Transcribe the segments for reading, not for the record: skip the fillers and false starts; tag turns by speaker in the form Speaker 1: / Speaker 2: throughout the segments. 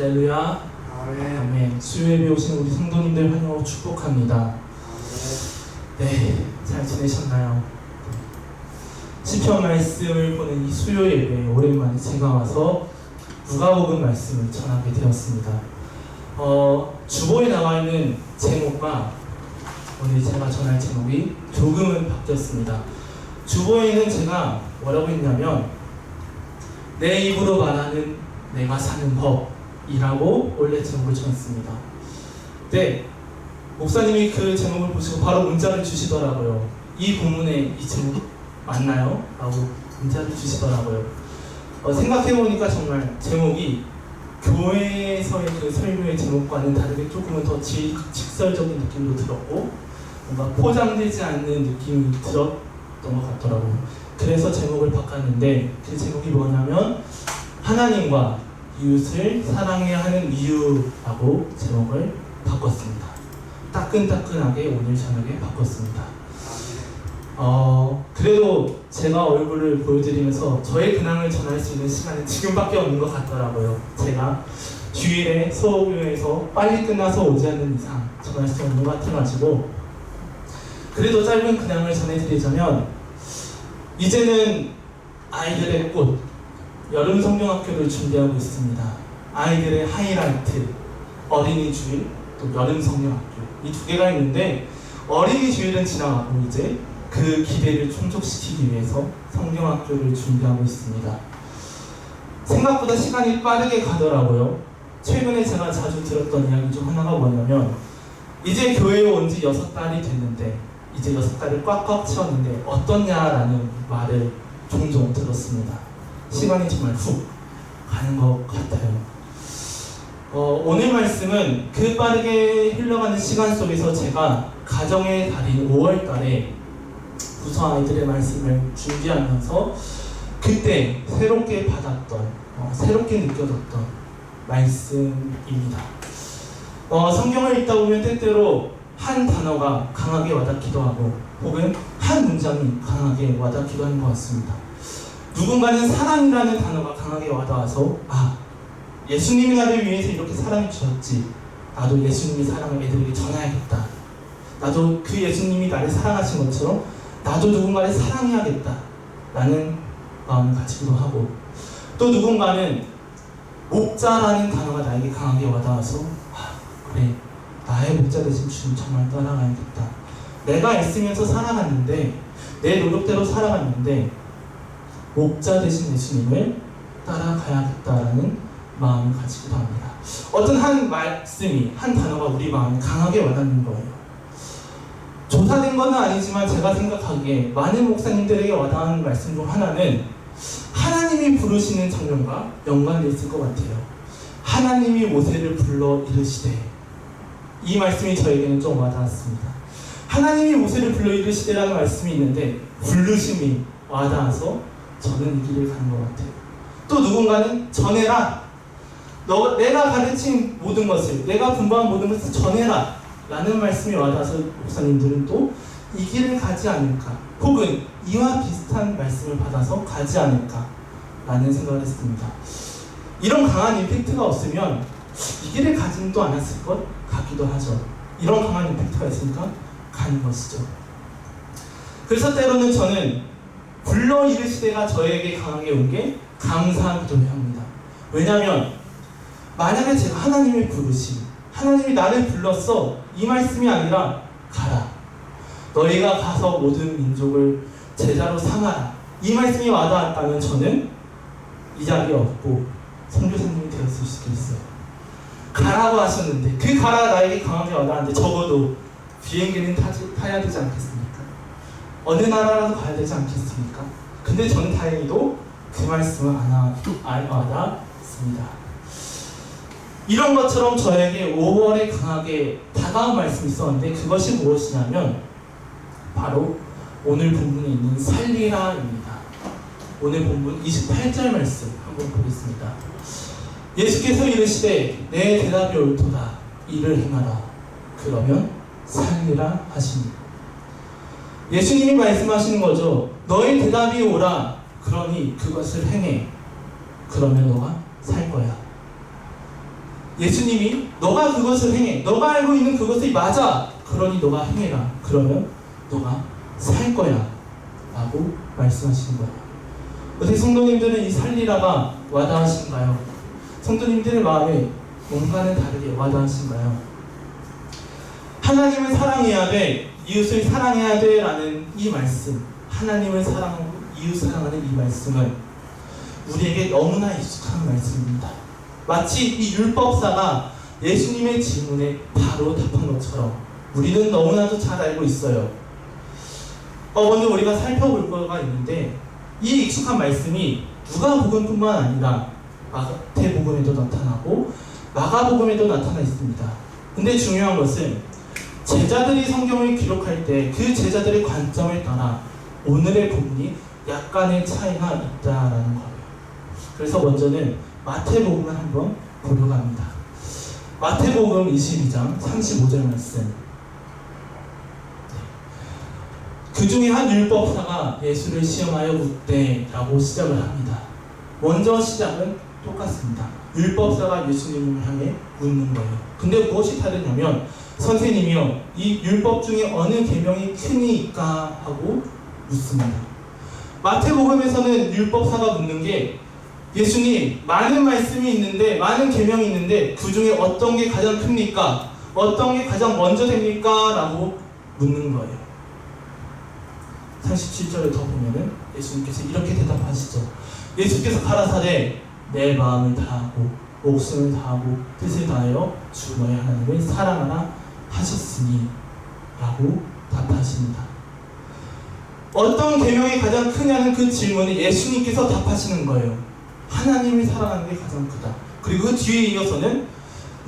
Speaker 1: 할렐루야. 아멘. 수요예배 오신 우리 성도님들 환영하고 축복합니다. 네, 잘 지내셨나요? 시편 말씀을 보는 이 수요예배에 오랜만에 제가 와서 누가복음 말씀을 전하게 되었습니다. 주보에 나와 있는 제목과 오늘 제가 전할 제목이 조금은 바뀌었습니다. 주보에는 제가 뭐라고 했냐면 내 입으로 말하는 내가 사는 법이라고 원래 제목을 정했습니다. 네, 목사님이 그 제목을 보시고 바로 문자를 주시더라고요. 이 본문에 이 제목 맞나요? 라고 문자를 주시더라고요. 생각해보니까 정말 제목이 교회에서의 그 설교의 제목과는 다르게 조금은 더 직설적인 느낌도 들었고 뭔가 포장되지 않는 느낌이 들었던 것 같더라고요. 그래서 제목을 바꿨는데 그 제목이 뭐냐면 하나님과 이웃을 사랑해야 하는 이유라고 제목을 바꿨습니다. 따끈따끈하게 오늘 저녁에 바꿨습니다. 그래도 제가 얼굴을 보여드리면서 저의 근황을 전할 수 있는 시간은 지금밖에 없는 것 같더라고요. 제가 주일에 소교회에서 빨리 끝나서 오지 않는 이상 전할 수 없는 것 같아가지고 그래도 짧은 근황을 전해드리자면 이제는 아이들의 꽃 여름 성경학교를 준비하고 있습니다. 아이들의 하이라이트 어린이 주일 또 여름 성경학교 이 두 개가 있는데 어린이 주일은 지나가고 이제 그 기대를 충족시키기 위해서 성경학교를 준비하고 있습니다. 생각보다 시간이 빠르게 가더라고요. 최근에 제가 자주 들었던 이야기 중 하나가 뭐냐면 이제 교회에 온 지 6달이 됐는데 이제 6달을 꽉꽉 채웠는데 어떻냐라는 말을 종종 들었습니다. 시간이 정말 훅 가는 것 같아요. 오늘 말씀은 그 빠르게 흘러가는 시간 속에서 제가 가정의 달인 5월 달에 부서 아이들의 말씀을 준비하면서 그때 새롭게 받았던, 새롭게 느껴졌던 말씀입니다. 성경을 읽다 보면 때때로 한 단어가 강하게 와닿기도 하고 혹은 한 문장이 강하게 와닿기도 하는 것 같습니다. 누군가는 사랑이라는 단어가 강하게 와닿아서 예수님이 나를 위해서 이렇게 사랑해 주셨지 나도 예수님이 사랑을 애들에게 전해야겠다. 나도 그 예수님이 나를 사랑하신 것처럼 나도 누군가를 사랑해야겠다 라는 마음을 가지기도 하고 또 누군가는 목자라는 단어가 나에게 강하게 와닿아서 그래 나의 목자 되신 주님 정말 따라가야겠다. 내가 애쓰면서 살아갔는데 내 노력대로 살아갔는데 목자 되신 예수님을 따라가야겠다라는 마음을 가지기도 합니다. 어떤 한 말씀이 한 단어가 우리 마음에 강하게 와닿는 거예요. 조사된 건 아니지만 제가 생각하기에 많은 목사님들에게 와닿는 말씀 중 하나는 하나님이 부르시는 장면과 연관되어 있을 것 같아요. 하나님이 모세를 불러 이르시되 이 말씀이 저에게는 좀 와닿았습니다. 하나님이 모세를 불러 이르시되라는 말씀이 있는데 부르심이 와닿아서 저는 이 길을 가는 것 같아요. 또 누군가는 전해라. 내가 가르친 모든 것을 내가 분부한 모든 것을 전해라 라는 말씀이 와닿아서 목사님들은 또 이 길을 가지 않을까 혹은 이와 비슷한 말씀을 받아서 가지 않을까 라는 생각을 했습니다. 이런 강한 임팩트가 없으면 이 길을 가지도 않았을 것 같기도 하죠. 이런 강한 임팩트가 있으니까 가는 것이죠. 그래서 때로는 저는 불러 이르시되가 저에게 강하게 온 게 감사하기도 합니다. 왜냐하면 만약에 제가 하나님의 부르심 하나님이 나를 불렀어 이 말씀이 아니라 가라 너희가 가서 모든 민족을 제자로 삼아라 이 말씀이 와닿았다면 저는 이 자리에 없고 선교사님이 되었을 수도 있어요. 가라고 하셨는데 그 가라가 나에게 강하게 와닿았는데 적어도 비행기는 타야 되지 않겠습니까? 어느 나라라도 가야 되지 않겠습니까? 근데 저는 다행히도 그 말씀을 안 와닿습니다. 이런 것처럼 저에게 5월에 강하게 다가온 말씀이 있었는데 그것이 무엇이냐면 바로 오늘 본문에 있는 살리라입니다. 오늘 본문 28절 말씀 한번 보겠습니다. 예수께서 이르시되 내 대답이 옳도다 이를 행하라 그러면 살리라 하시니 예수님이 말씀하시는 거죠. 너의 대답이 옳아 그러니 그것을 행해 그러면 너가 살 거야. 예수님이 너가 그것을 행해. 너가 알고 있는 그것이 맞아. 그러니 너가 행해라. 그러면 너가 살 거야. 라고 말씀하시는 거예요. 어떻게 성도님들은 이 살리라가 와닿으신가요? 성도님들의 마음에 뭔가는 다르게 와닿으신가요? 하나님을 사랑해야 돼, 이웃을 사랑해야 돼 라는 이 말씀, 하나님을 사랑하고 이웃 사랑하는 이 말씀은 우리에게 너무나 익숙한 말씀입니다. 마치 이 율법사가 예수님의 질문에 바로 답한 것처럼 우리는 너무나도 잘 알고 있어요. 먼저 우리가 살펴볼 거가 있는데, 이 익숙한 말씀이 누가복음뿐만 아니라 마태복음에도 나타나고 마가복음에도 나타나 있습니다. 근데 중요한 것은 제자들이 성경을 기록할 때 그 제자들의 관점에 따라 오늘의 본문이 약간의 차이가 있다라는 거예요. 그래서 먼저는 마태복음을 한번 보려고 합니다. 마태복음 22장 35절 말씀. 그 중에 한 율법사가 예수를 시험하여 묻되 라고 시작을 합니다. 먼저 시작은 똑같습니다. 율법사가 예수님을 향해 묻는 거예요. 근데 무엇이 다르냐면, 선생님이요, 이 율법 중에 어느 계명이 크니까 하고 묻습니다. 마태복음에서는 율법사가 묻는 게, 예수님, 많은 말씀이 있는데, 많은 계명이 있는데 그 중에 어떤 게 가장 큽니까? 어떤 게 가장 먼저 됩니까? 라고 묻는 거예요. 37절을 더 보면은 예수님께서 이렇게 대답하시죠. 예수께서 가라사대 내 마음을 다하고 목숨을 다하고 뜻을 다하여 주 너의 하나님을 사랑하라 하셨으니 라고 답하십니다. 어떤 계명이 가장 크냐는 그 질문에 예수님께서 답하시는 거예요. 하나님을 사랑하는 게 가장 크다. 그리고 그 뒤에 이어서는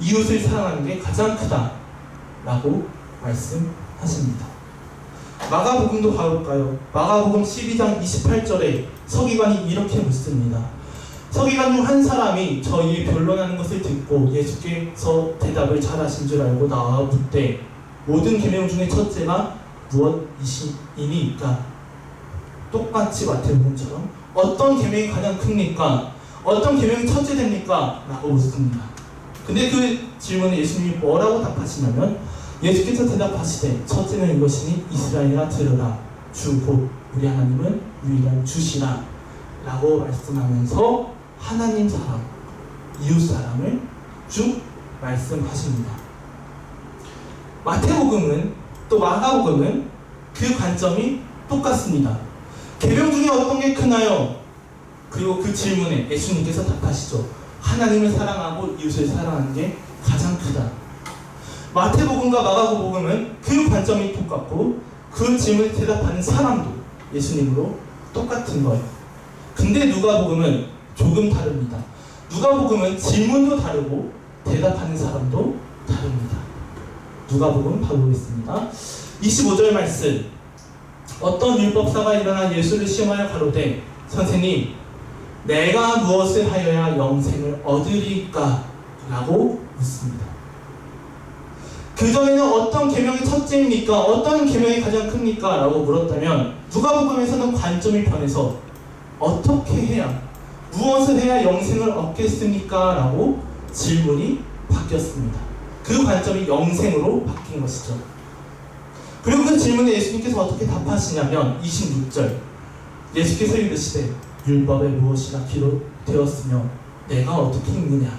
Speaker 1: 이웃을 사랑하는 게 가장 크다 라고 말씀하십니다. 마가복음도 가볼까요? 마가복음 12장 28절에 서기관이 이렇게 묻습니다. 서기관 중 한 사람이 저희의 변론하는 것을 듣고 예수께서 대답을 잘하신 줄 알고 나와 묻되 모든 계명 중에 첫째가 무엇이니까? 똑같이 마태복음처럼 어떤 계명이 가장 큽니까? 어떤 계명이 첫째 됩니까? 라고 묻습니다. 근데 그 질문에 예수님이 뭐라고 답하시냐면, 예수께서 대답하시되 첫째는 이것이니 이스라엘아 들으라 주 곧 우리 하나님은 유일한 주시라 라고 말씀하면서 하나님 사랑, 이웃 사랑을 쭉 말씀하십니다. 마태복음은 또 마가복음은 그 관점이 똑같습니다. 계명 중에 어떤 게 크나요? 그리고 그 질문에 예수님께서 답하시죠. 하나님을 사랑하고 이웃을 사랑하는 게 가장 크다. 마태복음과 마가복음은 그 관점이 똑같고 그 질문에 대답하는 사람도 예수님으로 똑같은 거예요. 근데 누가복음은 조금 다릅니다. 누가복음은 질문도 다르고 대답하는 사람도 다릅니다. 누가복음 봐보겠습니다. 25절 말씀. 어떤 율법사가 일어나 예수를 시험하여 가로되 선생님, 내가 무엇을 하여야 영생을 얻으리까? 라고 묻습니다. 그전에는 어떤 계명이 첫째입니까? 어떤 계명이 가장 큽니까? 라고 물었다면 누가복음에서는 관점이 변해서 어떻게 해야, 무엇을 해야 영생을 얻겠습니까? 라고 질문이 바뀌었습니다. 그 관점이 영생으로 바뀐 것이죠. 그리고 그 질문에 예수님께서 어떻게 답하시냐면 26절 예수께서 이르시되 율법에 무엇이나 기록되었으며 내가 어떻게 읽느냐?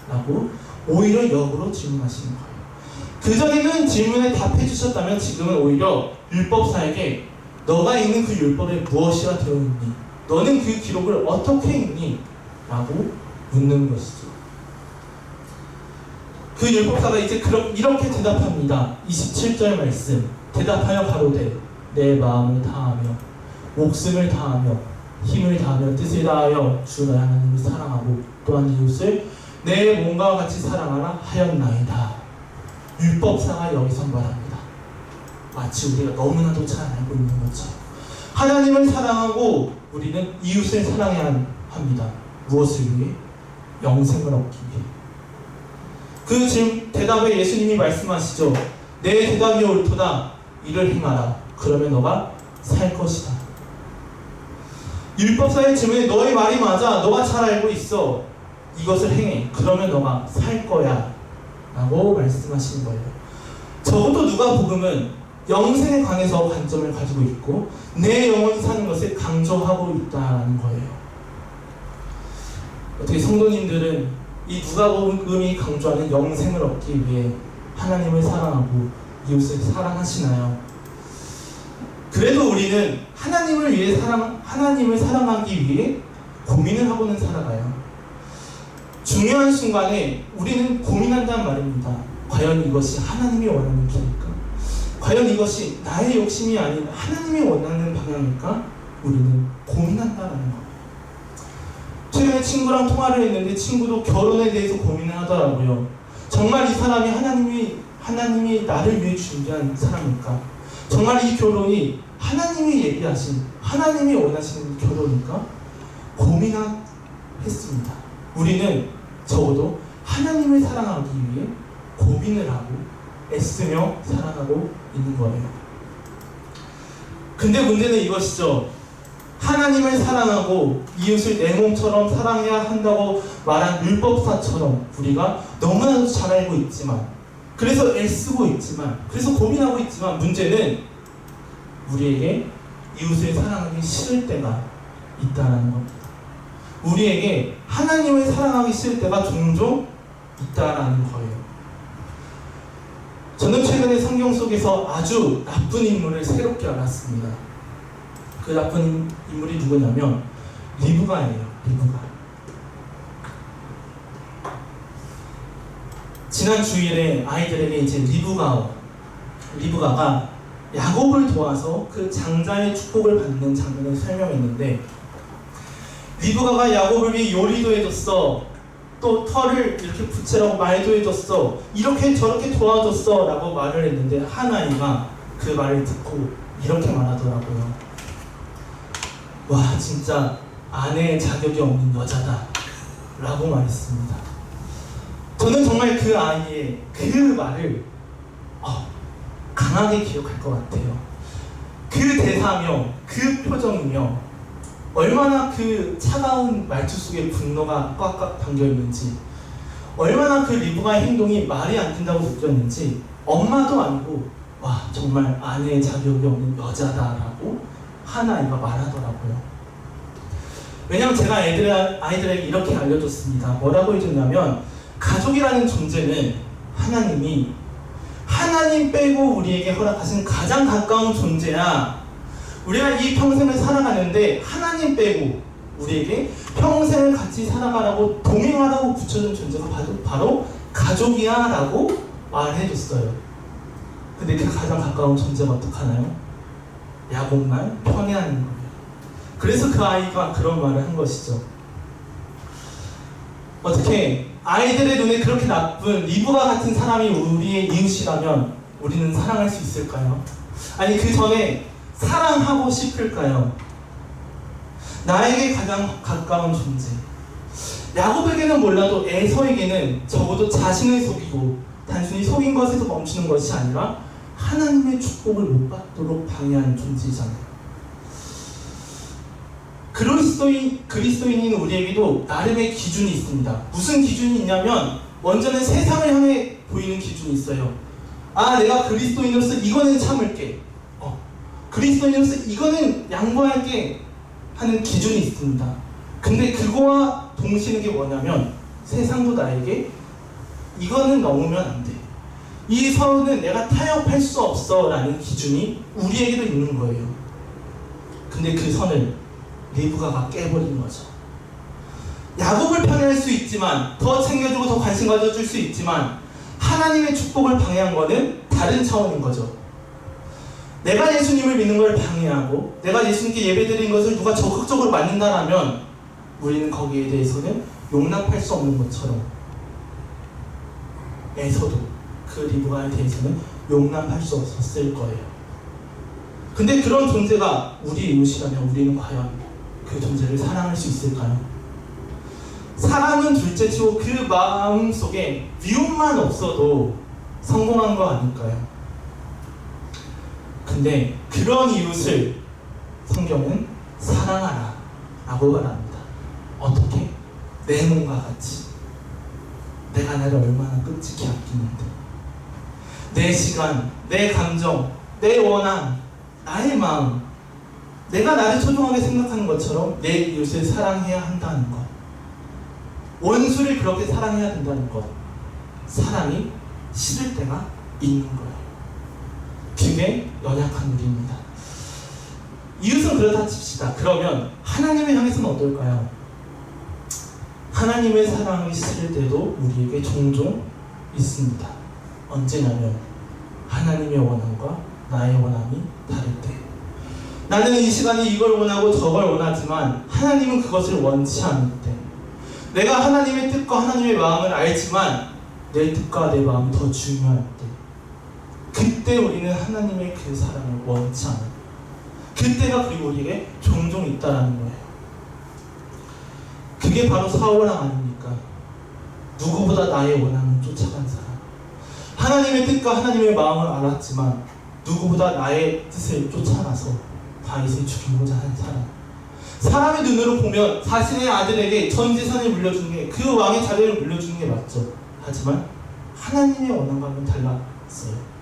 Speaker 1: 라고 오히려 역으로 질문하시는 거예요. 그전에는 질문에 답해 주셨다면 지금은 오히려 율법사에게 너가 읽는 그 율법에 무엇이라 되어 있니? 너는 그 기록을 어떻게 읽니? 라고 묻는 것이죠. 그 율법사가 이제 이렇게 대답합니다. 27절 말씀. 대답하여 가로되 내 마음을 다하며 목숨을 다하며 힘을 다하며 뜻을 다하여 주 너의 하나님을 사랑하고 또한 이웃을 내 몸과 같이 사랑하라 하였나이다. 율법사가 여기서 말합니다. 마치 우리가 너무나도 잘 알고 있는 것처럼 하나님을 사랑하고 우리는 이웃을 사랑해야 합니다. 무엇을 위해? 영생을 얻기 위해. 그 지금 대답에 예수님이 말씀하시죠. 내 대답이 옳도다. 이를 행하라. 그러면 너가 살 것이다. 율법사의 질문에 너의 말이 맞아. 너가 잘 알고 있어. 이것을 행해. 그러면 너가 살 거야. 라고 말씀하시는 거예요. 적어도 누가복음은 영생에 관해서 관점을 가지고 있고 내 영혼이 사는 것을 강조하고 있다는 거예요. 어떻게 성도님들은 이 누가복음이 강조하는 영생을 얻기 위해 하나님을 사랑하고 이웃을 사랑하시나요? 그래도 우리는 하나님을 사랑하기 위해 고민을 하고는 살아가요. 중요한 순간에 우리는 고민한단 말입니다. 과연 이것이 하나님이 원하는 길일까? 과연 이것이 나의 욕심이 아닌 하나님이 원하는 방향일까? 우리는 고민한다는 거예요. 최근에 친구랑 통화를 했는데 친구도 결혼에 대해서 고민을 하더라고요. 정말 이 사람이 하나님이 나를 위해 준비한 사람일까? 정말 이 결혼이 하나님이 얘기하신, 하나님이 원하시는 결혼일까? 고민했습니다. 우리는 적어도 하나님을 사랑하기 위해 고민을 하고 애쓰며 살아가고 있는 거예요. 근데 문제는 이것이죠. 하나님을 사랑하고 이웃을 내 몸처럼 사랑해야 한다고 말한 율법사처럼 우리가 너무나도 잘 알고 있지만, 그래서 애쓰고 있지만, 그래서 고민하고 있지만, 문제는 우리에게 이웃을 사랑하기 싫을 때가 있다는 겁니다. 우리에게 하나님을 사랑하기 싫을 때가 종종 있다라는 거예요. 저는 최근에 성경 속에서 아주 나쁜 인물을 새롭게 알았습니다. 그 나쁜 인물이 누구냐면 리브가예요. 리브가. 지난 주일에 아이들에게 이제 리브가가 야곱을 도와서 그 장자의 축복을 받는 장면을 설명했는데, 리브가가 야곱을 위해 요리도 해줬어, 또 털을 이렇게 붙이라고 말도 해줬어, 이렇게 저렇게 도와줬어 라고 말을 했는데 한 아이가 그 말을 듣고 이렇게 말하더라고요. 와, 진짜 아내의 자격이 없는 여자다 라고 말했습니다. 저는 정말 그 아이의 그 말을 강하게 기억할 것 같아요. 그 대사며 그 표정이며 얼마나 그 차가운 말투 속에 분노가 꽉꽉 담겨있는지, 얼마나 그 리브가의 행동이 말이 안 된다고 느꼈는지, 엄마도 아니고 와, 정말 아내의 자격이 없는 여자다라고 한 아이가 말하더라고요. 왜냐하면 제가 아이들에게 이렇게 알려줬습니다. 뭐라고 해줬냐면, 가족이라는 존재는 하나님 빼고 우리에게 허락하신 가장 가까운 존재야. 우리가 이 평생을 살아가는데 하나님 빼고 우리에게 평생을 같이 살아가라고 동행하라고 붙여준 존재가 바로 가족이야 라고 말해줬어요. 근데 그 가장 가까운 존재가 어떡하나요? 야곱만 편애하는 거예요. 그래서 그 아이가 그런 말을 한 것이죠. 어떻게 아이들의 눈에 그렇게 나쁜 리브가 같은 사람이 우리의 이웃이라면 우리는 사랑할 수 있을까요? 아니, 그 전에 사랑하고 싶을까요? 나에게 가장 가까운 존재, 야곱에게는 몰라도 에서에게는 적어도 자신을 속이고 단순히 속인 것에서 멈추는 것이 아니라 하나님의 축복을 못 받도록 방해하는 존재이잖아요. 그리스도인인 우리에게도 나름의 기준이 있습니다. 무슨 기준이 있냐면, 먼저는 세상을 향해 보이는 기준이 있어요. 아, 내가 그리스도인으로서 이거는 참을게, 그리스도인으로서 이거는 양보할게 하는 기준이 있습니다. 근데 그거와 동시에 게 뭐냐면, 세상도 나에게 이거는 넘으면 안 돼, 이 선은 내가 타협할 수 없어 라는 기준이 우리에게도 있는 거예요. 근데 그 선을 리브가가 깨버린 거죠. 야곱을 편애할 수 있지만, 더 챙겨주고 더 관심 가져줄 수 있지만, 하나님의 축복을 방해한 거는 다른 차원인 거죠. 내가 예수님을 믿는 걸 방해하고 내가 예수님께 예배드린 것을 누가 적극적으로 만든다라면 우리는 거기에 대해서는 용납할 수 없는 것처럼, 에서도 그 리브가에 대해서는 용납할 수 없었을 거예요. 근데 그런 존재가 우리 이웃이라면 우리는 과연 그 존재를 사랑할 수 있을까요? 사랑은 둘째치고 그 마음 속에 미움만 없어도 성공한 거 아닐까요? 근데 그런 이웃을 성경은 사랑하라 라고 말합니다. 어떻게? 내 몸과 같이. 내가 나를 얼마나 끔찍히 아끼는데, 내 시간, 내 감정, 내 원한, 나의 마음, 내가 나를 소중하게 생각하는 것처럼 내 이웃을 사랑해야 한다는 것, 원수를 그렇게 사랑해야 된다는 것, 사랑이 싫을 때가 있는 거예요. 그게 연약한 우리입니다. 이웃은 그렇다 칩시다. 그러면 하나님을 향해서는 어떨까요? 하나님의 사랑이 싫을 때도 우리에게 종종 있습니다. 언제냐면 하나님의 원함과 나의 원함이 다를 때, 나는 이 시간에 이걸 원하고 저걸 원하지만 하나님은 그것을 원치 않을 때, 내가 하나님의 뜻과 하나님의 마음을 알지만 내 뜻과 내 마음이 더 중요할 때, 그때 우리는 하나님의 그 사랑을 원치 않아요. 그때가 그리고 우리에게 종종 있다라는 거예요. 그게 바로 사울왕 아닙니까? 누구보다 나의 원함을 쫓아간 사람, 하나님의 뜻과 하나님의 마음을 알았지만 누구보다 나의 뜻을 쫓아가서 다윗을 죽이고자 한 사람, 사람의 눈으로 보면 자신의 아들에게 전 재산을 물려주는 게, 그 왕의 자리를 물려주는 게 맞죠. 하지만 하나님의 원함과는 달랐어요.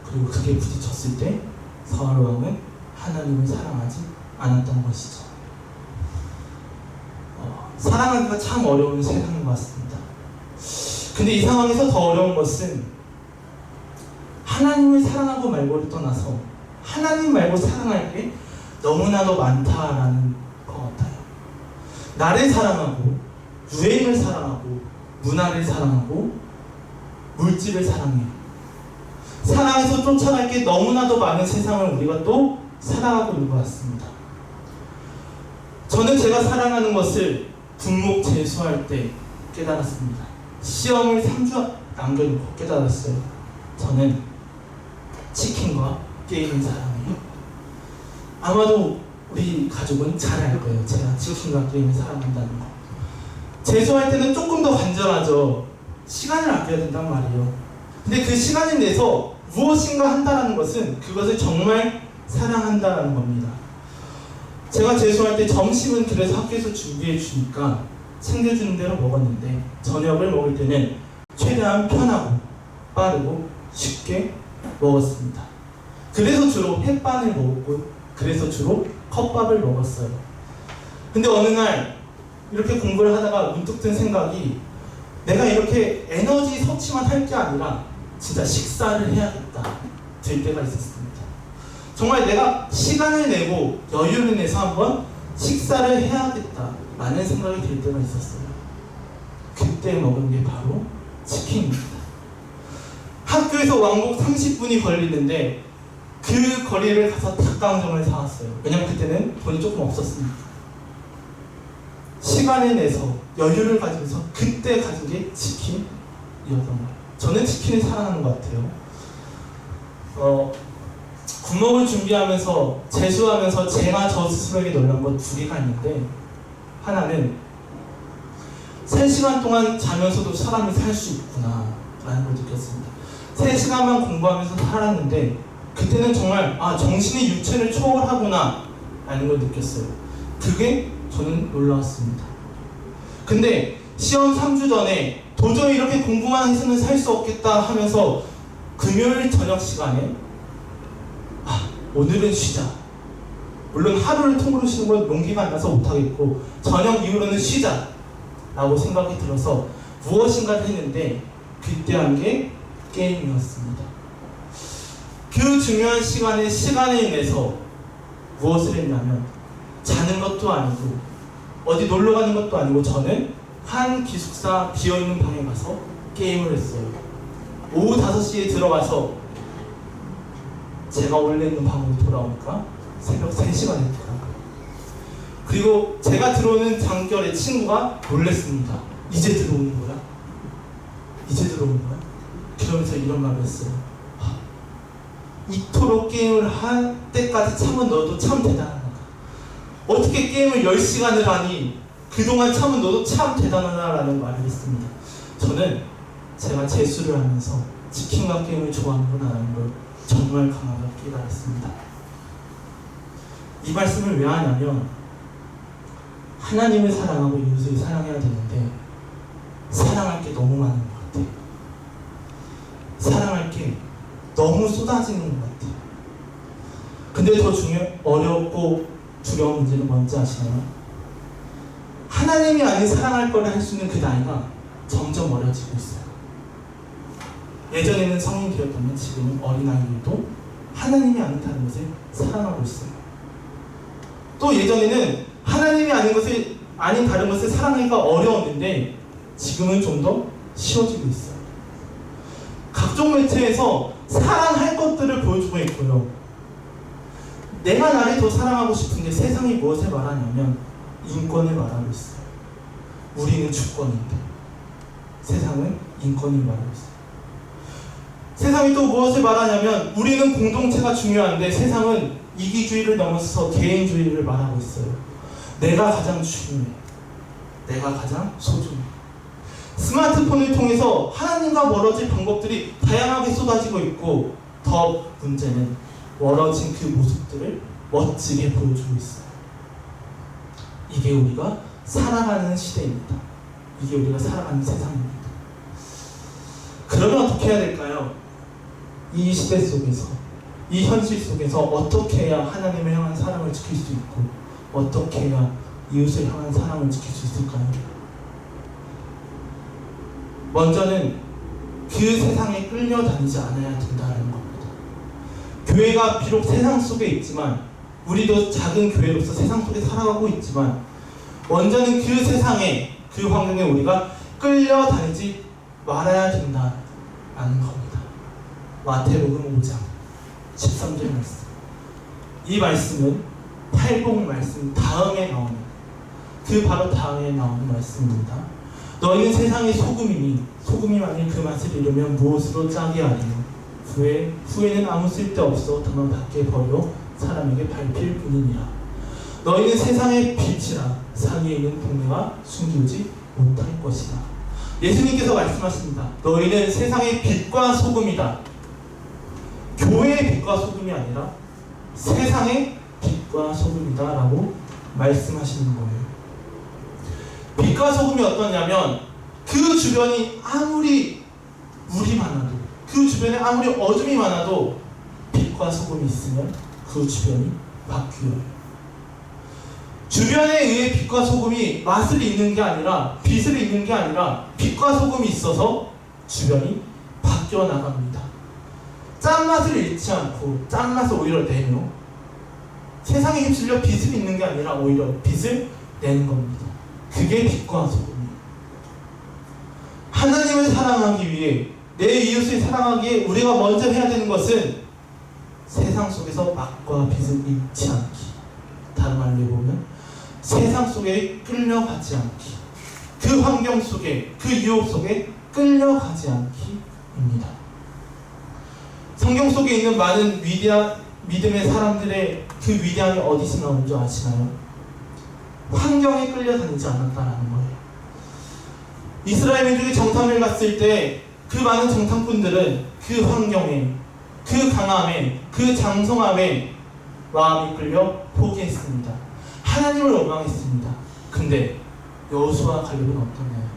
Speaker 1: 그리고 그게 부딪혔을 때 사울 왕은 하나님을 사랑하지 않았던 것이죠. 사랑하기가 참 어려운 세상인 것 같습니다. 근데 이 상황에서 더 어려운 것은 하나님을 사랑하고 말고를 떠나서 하나님 말고 사랑할 게 너무나도 많다라는 것 같아요. 나를 사랑하고 유행을 사랑하고 문화를 사랑하고 물질을 사랑해요. 사랑해서 쫓아갈 게 너무나도 많은 세상을 우리가 또 살아가고 있는 것 같습니다. 저는 제가 사랑하는 것을 분목 재수할 때 깨달았습니다. 시험을 3주 남겨놓고 깨달았어요. 저는 치킨과 게임을 사랑해요. 아마도 우리 가족은 잘 알 거예요. 제가 치킨과 게임을 사랑한다는 거. 재수할 때는 조금 더 간절하죠. 시간을 아껴야 된단 말이에요. 근데 그 시간을 내서 무엇인가 한다는 것은 그것을 정말 사랑한다는 겁니다. 제가 재수할 때 점심은 그래서 학교에서 준비해 주니까 챙겨주는 대로 먹었는데, 저녁을 먹을 때는 최대한 편하고 빠르고 쉽게 먹었습니다. 그래서 주로 햇반을 먹었고, 그래서 주로 컵밥을 먹었어요. 근데 어느 날 이렇게 공부를 하다가 문득 든 생각이, 내가 이렇게 에너지 섭취만 할 게 아니라 진짜 식사를 해야겠다 될 때가 있었습니다. 정말 내가 시간을 내고 여유를 내서 한번 식사를 해야겠다라는 생각이 들 때가 있었어요. 그때 먹은 게 바로 치킨입니다. 학교에서 왕복 30분이 걸리는데 그 거리를 가서 닭강정을 사왔어요. 왜냐면 그때는 돈이 조금 없었으니까. 시간을 내서 여유를 가지면서 그때 가진 게 치킨이었던 거예요. 저는 치킨을 사랑하는 것 같아요. 군목을 준비하면서 재수하면서 제가 저 스스로에게 놀란 것 두 개가 있는데, 하나는 3시간 동안 자면서도 사람이 살 수 있구나 라는 걸 느꼈습니다. 3시간만 공부하면서 살았는데 그때는 정말 정신이 육체를 초월하구나 라는 걸 느꼈어요. 그게 저는 놀라웠습니다. 근데 시험 3주 전에 도저히 이렇게 공부만 해서는 살 수 없겠다 하면서 금요일 저녁 시간에 오늘은 쉬자. 물론 하루를 통으로 쉬는 건 용기가 안 나서 못하겠고, 저녁 이후로는 쉬자 라고 생각이 들어서 무엇인가를 했는데, 그때 한 게 게임이었습니다. 그 중요한 시간에 시간을 내서 무엇을 했냐면, 자는 것도 아니고 어디 놀러 가는 것도 아니고 저는 한 기숙사 비어있는 방에 가서 게임을 했어요. 오후 5시에 들어가서 제가 원래 있는 방으로 돌아오니까 새벽 3시가 됐더라고요. 그리고 제가 들어오는 장결에 친구가 놀랬습니다. 이제 들어오는 거야? 이제 들어오는 거야? 그러면서 이런 말을 했어요. 이토록 게임을 할 때까지 참은 너도 참 대단하다. 어떻게 게임을 10시간을 하니 그동안 참은 너도 참 대단하다라는 말을 했습니다. 저는 제가 재수를 하면서 치킨과 게임을 좋아하는구나라는 걸 정말 강하게 깨달았습니다. 이 말씀을 왜 하냐면, 하나님을 사랑하고 이웃을 사랑해야 되는데 사랑할 게 너무 많은 것 같아요. 사랑할 게 너무 쏟아지는 것 같아요. 근데 더 어렵고 두려운 문제는 뭔지 아시나요? 하나님이 아닌 사랑할 거를 할 수 있는 그 나이가 점점 어려지고 있어요. 예전에는 성인 되었다면 지금은 어린아이들도 하나님이 아닌 다른 것을 사랑하고 있어요. 또 예전에는 하나님이 아닌 다른 것을 사랑하기가 어려웠는데 지금은 좀 더 쉬워지고 있어요. 각종 매체에서 사랑할 것들을 보여주고 있고요. 내가 나를 더 사랑하고 싶은데 세상이 무엇을 말하냐면 인권을 말하고 있어요. 우리는 주권인데 세상은 인권을 말하고 있어요. 세상이 또 무엇을 말하냐면 우리는 공동체가 중요한데 세상은 이기주의를 넘어서 개인주의를 말하고 있어요. 내가 가장 중요해. 내가 가장 소중해. 스마트폰을 통해서 하나님과 멀어질 방법들이 다양하게 쏟아지고 있고 더 문제는 멀어진 그 모습들을 멋지게 보여주고 있어요. 이게 우리가 살아가는 시대입니다. 이게 우리가 살아가는 세상입니다. 그러면 어떻게 해야 될까요? 이 시대 속에서, 이 현실 속에서 어떻게 해야 하나님을 향한 사랑을 지킬 수 있고 어떻게 해야 이웃을 향한 사랑을 지킬 수 있을까요? 먼저는 그 세상에 끌려다니지 않아야 된다는 겁니다. 교회가 비록 세상 속에 있지만 우리도 작은 교회로서 세상 속에 살아가고 있지만 먼저는 그 세상에, 그 환경에 우리가 끌려다니지 말아야 된다는 겁니다. 마태복음 5장 13절 말씀. 이 말씀은 팔복 말씀 다음에 나오는, 그 바로 다음에 나오는 말씀입니다. 너희는 세상의 소금이니 소금이 만일 그 맛을 잃으면 무엇으로 짜게 하리요? 후에는 아무 쓸데없어 다만 밖에 버려 사람에게 밟힐 뿐이니라. 너희는 세상의 빛이라 상위에 있는 동네가 숨기지 못할 것이다. 예수님께서 말씀하십니다. 너희는 세상의 빛과 소금이다. 교회의 빛과 소금이 아니라 세상의 빛과 소금이다 라고 말씀하시는 거예요. 빛과 소금이 어떠냐면 그 주변이 아무리 물이 많아도, 그 주변에 아무리 어둠이 많아도 빛과 소금이 있으면 그 주변이 바뀌어요. 주변에 의해 빛과 소금이 맛을 잇는 게 아니라, 빛을 잇는 게 아니라 빛과 소금이 있어서 주변이 바뀌어 나갑니다. 짠맛을 잃지 않고 짠맛을 오히려 내며 세상에 휩쓸려 빛을 잇는 게 아니라 오히려 빛을 내는 겁니다. 그게 빛과 소금이에요. 하나님을 사랑하기 위해, 내 이웃을 사랑하기 위해 우리가 먼저 해야 되는 것은 세상 속에서 맛과 빛을 잃지 않기, 다른 말로 해보면 세상 속에 끌려가지 않기, 그 환경 속에, 그 유혹 속에 끌려가지 않기입니다. 성경 속에 있는 많은 위대한 믿음의 사람들의 그 위대함이 어디서 나오는 줄 아시나요? 환경에 끌려다니지 않았다라는 거예요. 이스라엘 민족이 정탐을 갔을 때 그 많은 정탐꾼들은 그 환경에, 그 강함에, 그 장성함에 마음이 끌려 포기했습니다. 하나님을 원망했습니다. 근데 여호수아와 갈렙은 어떠나요?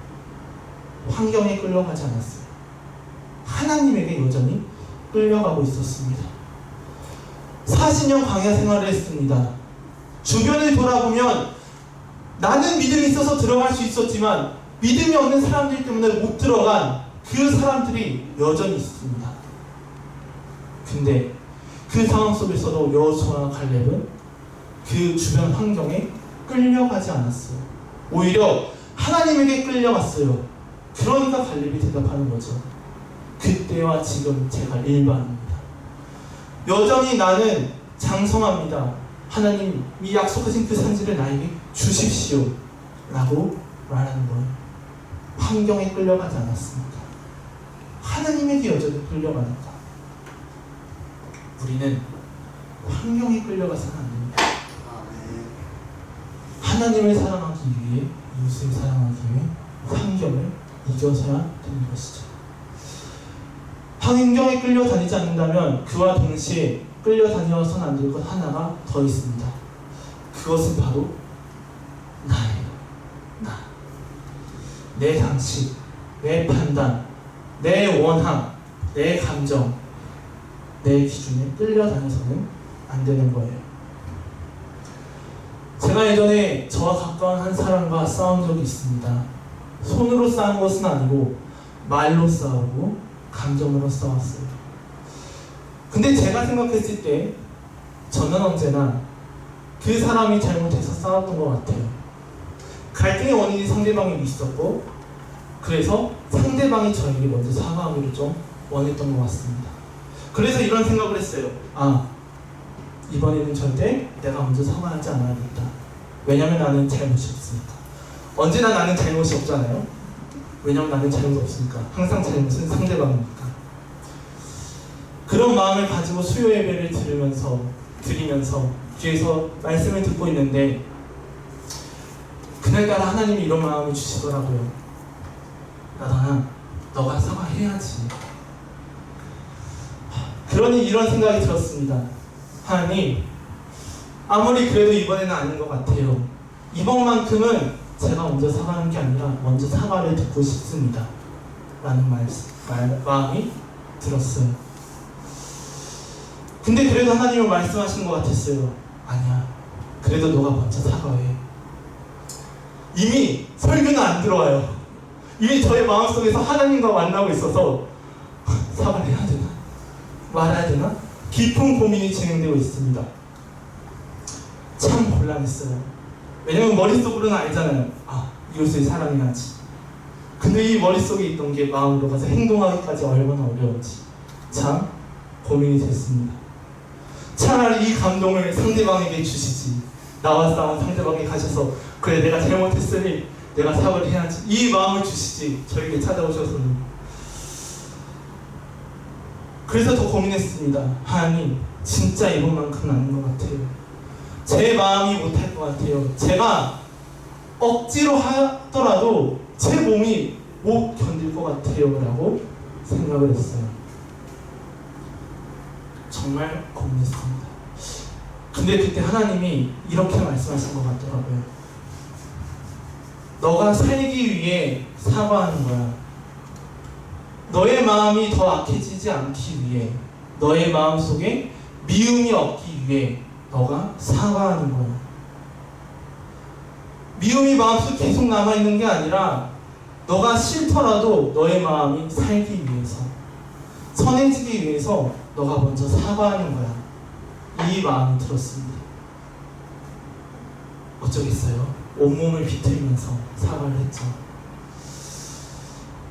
Speaker 1: 환경에 끌려가지 않았어요. 하나님에게 여전히 끌려가고 있었습니다. 40년 광야 생활을 했습니다. 주변을 돌아보면 나는 믿음이 있어서 들어갈 수 있었지만 믿음이 없는 사람들 때문에 못 들어간 그 사람들이 여전히 있습니다. 근데 그 상황 속에서도 여호수아와 갈렙은 그 주변 환경에 끌려가지 않았어요. 오히려 하나님에게 끌려갔어요. 그러니까 갈렙이 대답하는 거죠. 그때와 지금 제가 일반입니다. 여전히 나는 장성합니다. 하나님이 약속하신 그 산지를 나에게 주십시오 라고 말하는 거예요. 환경에 끌려가지 않았습니다. 하나님에게 여전히 끌려가니까. 우리는 환경에 끌려가서는 안 됩니다. 하나님을 사랑하기 위해, 이웃을 사랑하기 위해 환경을 이겨서야 되는 것이죠. 환경에 끌려다니지 않는다면 그와 동시에 끌려다녀서는 안 될 것 하나가 더 있습니다. 그것은 바로 나예요. 나. 내 상식, 내 판단, 내 원함, 내 감정, 내 기준에 끌려다녀서는 안 되는 거예요. 제가 예전에 저와 가까운 한 사람과 싸운 적이 있습니다. 손으로 싸운 것은 아니고 말로 싸우고 감정으로 싸웠어요. 근데 제가 생각했을 때 저는 언제나 그 사람이 잘못해서 싸웠던 것 같아요. 갈등의 원인이 상대방이 있었고, 그래서 상대방이 저에게 먼저 사과하기를 좀 원했던 것 같습니다. 그래서 이런 생각을 했어요. 이번에는 절대 내가 먼저 사과하지 않아야겠다. 왜냐면 나는 잘못이 없으니까. 언제나 나는 잘못이 없잖아요. 왜냐면 나는 잘못 없으니까. 항상 잘못은 상대방이니까. 그런 마음을 가지고 수요 예배를 드리면서 뒤에서 말씀을 듣고 있는데, 그날따라 하나님이 이런 마음을 주시더라고요. 나단아, 너가 사과해야지. 그러니 이런 생각이 들었습니다. 하나님, 아무리 그래도 이번에는 아닌 것 같아요. 이번만큼은 제가 먼저 사과하는 게 아니라 먼저 사과를 듣고 싶습니다. 라는 마음이 들었어요. 근데 그래도 하나님은 말씀하시는 것 같았어요. 아니야, 그래도 너가 먼저 사과해. 이미 설교는 안 들어와요. 이미 저의 마음속에서 하나님과 만나고 있어서 사과를 해야 되나? 말해야 되나? 깊은 고민이 진행되고 있습니다. 참 곤란했어요. 왜냐면 머릿속으로는 알잖아요. 이웃을 사랑해야지. 근데 이 머릿속에 있던 게 마음으로 가서 행동하기까지 얼마나 어려운지 참 고민이 됐습니다. 차라리 이 감동을 상대방에게 주시지. 나와 싸운 상대방에 가셔서 그래, 내가 잘못했으니 내가 사과를 해야지, 이 마음을 주시지. 저에게 찾아오셔서는. 그래서 더 고민했습니다. 하나님, 진짜 이번만큼은 아닌 것 같아요. 제 마음이 못할 것 같아요. 제가 억지로 하더라도 제 몸이 못 견딜 것 같아요. 라고 생각을 했어요. 정말 고민했습니다. 근데 그때 하나님이 이렇게 말씀하신 것 같더라고요. 너가 살기 위해 사과하는 거야. 너의 마음이 더 악해지지 않기 위해, 너의 마음속에 미움이 없기 위해 너가 사과하는 거야. 미움이 마음속에 계속 남아있는 게 아니라 너가 싫더라도 너의 마음이 살기 위해서, 선해지기 위해서 너가 먼저 사과하는 거야. 이 마음이 들었습니다. 어쩌겠어요? 온몸을 비틀면서 사과를 했죠.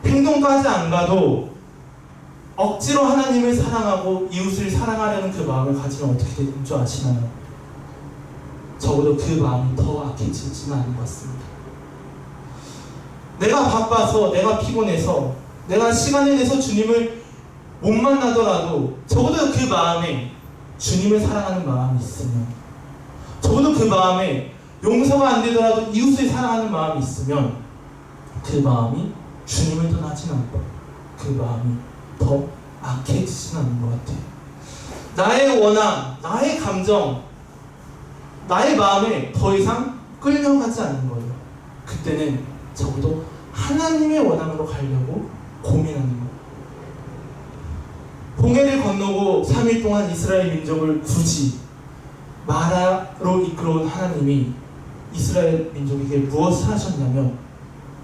Speaker 1: 행동까지 안 가도 억지로 하나님을 사랑하고 이웃을 사랑하려는 그 마음을 가지면 어떻게 되는 줄 아시나요? 적어도 그 마음이 더 악해지지는 않은 것 같습니다. 내가 바빠서, 내가 피곤해서, 내가 시간을 내서 주님을 못 만나더라도 적어도 그 마음에 주님을 사랑하는 마음이 있으면, 적어도 그 마음에 용서가 안 되더라도 이웃을 사랑하는 마음이 있으면 그 마음이 주님을 떠나진 않고 그 마음이 더 악해지진 않는 것 같아요. 나의 원함, 나의 감정, 나의 마음에 더 이상 끌려가지 않는 거예요. 그때는 적어도 하나님의 원함으로 가려고 고민하는 거예요. 홍해를 건너고 3일 동안 이스라엘 민족을 굳이 마라로 이끌어온 하나님이 이스라엘 민족에게 무엇을 하셨냐면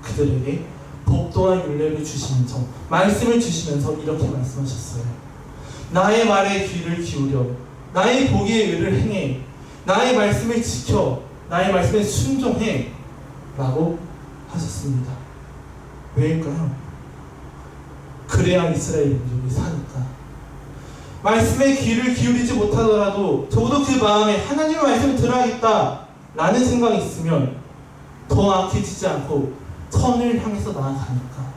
Speaker 1: 그들에게 법도와 율례를 주시면서, 말씀을 주시면서 이렇게 말씀하셨어요. 나의 말에 귀를 기울여 나의 보기에 의를 행해, 나의 말씀을 지켜 나의 말씀에 순종해 라고 하셨습니다. 왜일까요? 그래야 이스라엘 민족이 사니까. 말씀에 귀를 기울이지 못하더라도 적어도 그 마음에 하나님의 말씀을 들어야겠다 라는 생각이 있으면 더 악해지지 않고 선을 향해서 나아가니까.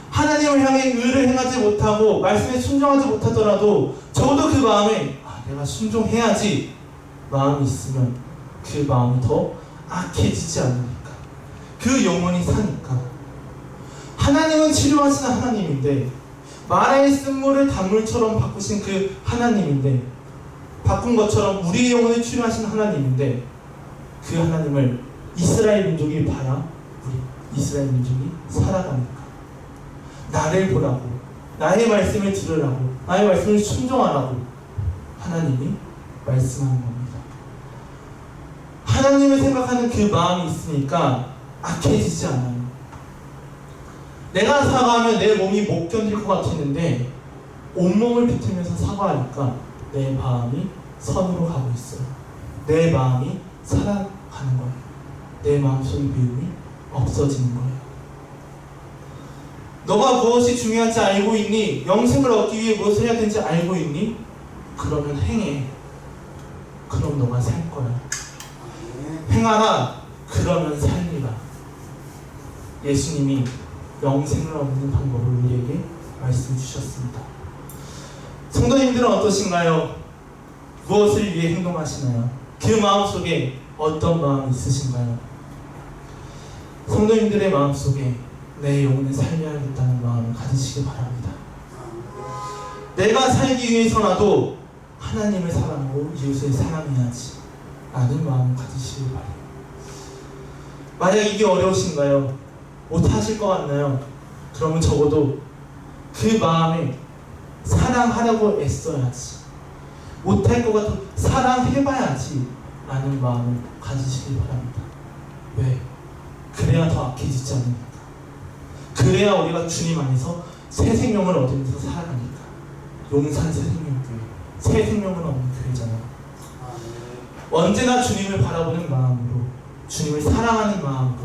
Speaker 1: 하나님을 향해 의를 행하지 못하고 말씀에 순종하지 못하더라도 적어도 그 마음에 내가 순종해야지 마음이 있으면 그 마음이 더 악해지지 않으니까, 그 영혼이 사니까. 하나님은 치료하시는 하나님인데, 마라의 쓴물을 단물처럼 바꾸신 그 하나님인데, 바꾼 것처럼 우리의 영혼을 치료하신 하나님인데, 그 하나님을 이스라엘 민족이 봐야 우리 이스라엘 민족이 살아갑니까? 나를 보라고, 나의 말씀을 들으라고, 나의 말씀을 순종하라고 하나님이 말씀하는 겁니다. 하나님을 생각하는 그 마음이 있으니까 악해지지 않아요. 내가 사과하면 내 몸이 못 견딜 것 같았는데 온몸을 비틀면서 사과하니까 내 마음이 선으로 가고 있어요. 내 마음이 살아가는 거예요. 내 마음속의 미움이 없어지는 거예요. 너가 무엇이 중요한지 알고 있니? 영생을 얻기 위해 무엇을 해야 되는지 알고 있니? 그러면 행해. 그럼 너가 살 거야. 행하라. 그러면 살리라. 예수님이 영생을 얻는 방법을 우리에게 말씀 주셨습니다. 성도님들은 어떠신가요? 무엇을 위해 행동하시나요? 그 마음속에 어떤 마음이 있으신가요? 성도님들의 마음속에 내 영혼을 살려야겠다는 마음을 가지시기 바랍니다. 내가 살기 위해서라도 하나님을 사랑하고 이웃을 사랑해야지 라는 마음을 가지시기 바랍니다. 만약 이게 어려우신가요? 못하실 것 같나요? 그러면 적어도 그 마음에 사랑하려고 애써야지, 못할 것 같아도 사랑해봐야지 라는 마음을 가지시기 바랍니다. 왜? 그래야 더 악해지지 않습니까? 그래야 우리가 주님 안에서 새 생명을 얻으면서 살아가니까. 용산 새생명교회, 새 생명을 얻는 교회잖아요. 언제나 주님을 바라보는 마음으로, 주님을 사랑하는 마음으로,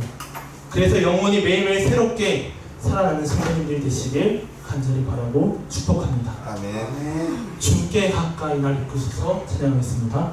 Speaker 1: 그래서 영혼이 매일매일 새롭게 살아가는 성도님들 되시길 간절히 바라고 축복합니다.
Speaker 2: 아멘.
Speaker 1: 주께 가까이 날 이끄소서. 찬양하겠습니다.